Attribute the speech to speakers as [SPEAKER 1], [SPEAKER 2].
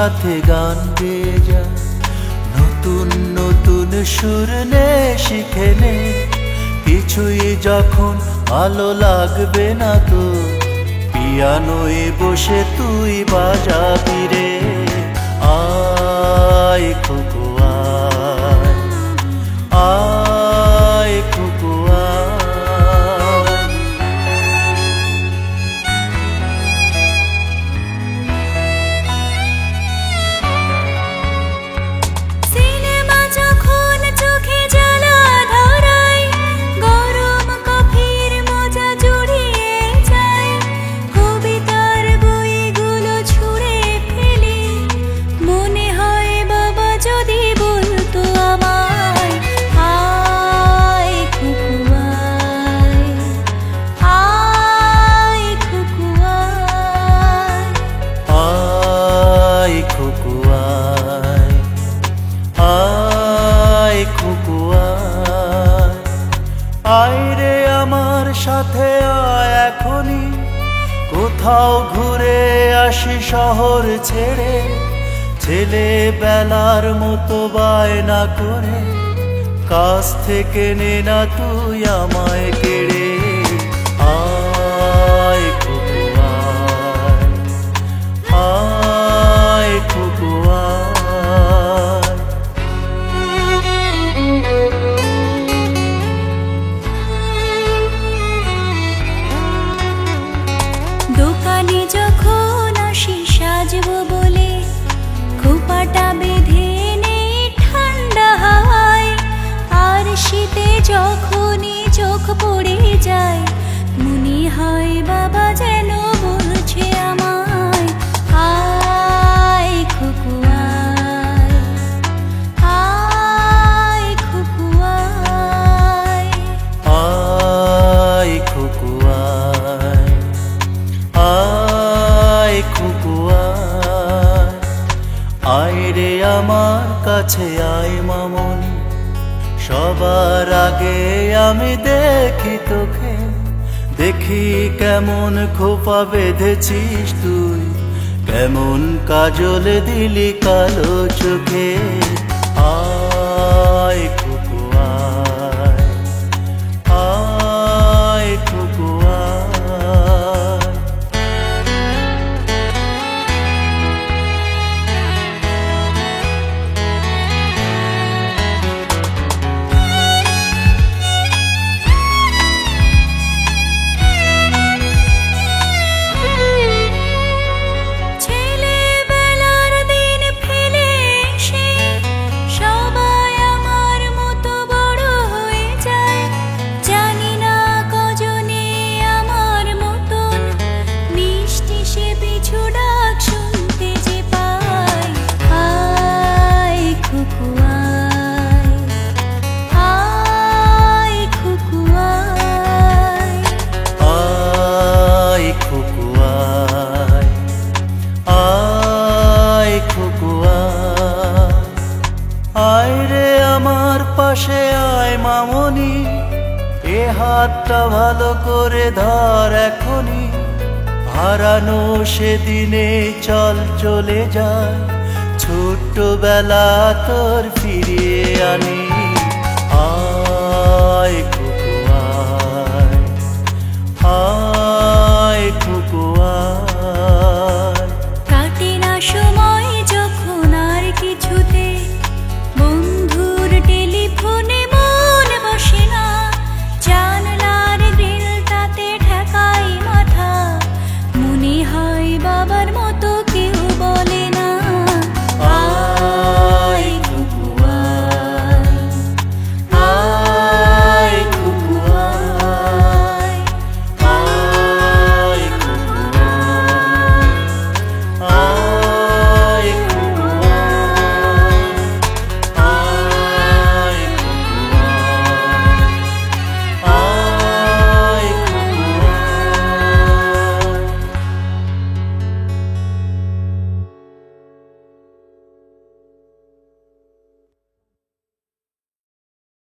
[SPEAKER 1] সাথে গান গেয়ে যা, নতুন নতুন সুর নে শিখে নে। কিছুই যখন ভালো লাগবে না তো, পিয়ানোয় বসে তুই বাজাবি রে। আয় খোকো আয়, আয় খোকো আয়।
[SPEAKER 2] সিনেমা যখন চোখে জ্বালা ধরায়, গরম কফির মজা জুড়িয়ে যায়, কবিতার বইগুলো ছুঁড়ে ফেলি, মনে হয় বাবা যদি বলতো আমায়, আয় খোকো আয়, আয় খোকো আয়।
[SPEAKER 1] আয় খোকো আয়, আয় খোকো আয়। আয় রে আমার সাথে আয় এখনই, কোথাও ঘুরে আসি শহর ছেড়ে। ছেলেবেলার মতো বায়না করে, কাছ থেকে নে না তুই আমায় কেড়ে। আয় খোকো আয়, আয় খোকো আয়।
[SPEAKER 2] দোকানে যখন আসি সাজবো বলে, খোপাটা বেঁধে নেই ঠান্ডা হাওয়ায়, আর শীতে যখনই চোখ পড়ে যায়, মনে হয় বাবা যেন বলছে আমায়, আয় খোকো আয়, আয় খোকো আয়।
[SPEAKER 1] আয় খোকো আয়, আয় খোকো আয়। আয় রে আমার কাছে আয় মামনি, সবার আগে আমি দেখি তোকে। দেখি কেমন খোপা বেঁধেছিস তুই, কেমন কাজল দিলি কালো চোখে। আয় খোকো আয়, আয় খোকো আয়।
[SPEAKER 2] ছেলেবেলার দিন ফেলে এসে সবাই আমার মতো বড় হয়ে যায়, জানি না কজনে আমার মতন মিষ্টি সে পিছু ডাক শুনতে যে পায়। আয় খোকো আয়, আয় খোকো আয়।
[SPEAKER 1] আয় খোকো আয়, আয় খোকো আয়। আয় রে আমার পাশে আয় মামনি, এ হাতটা ভালো করে ধর এখনই। হারানো সেদিনে চল চলে যায়, ছোট্টবেলা তোর ফিরিয়ে আনি। আয়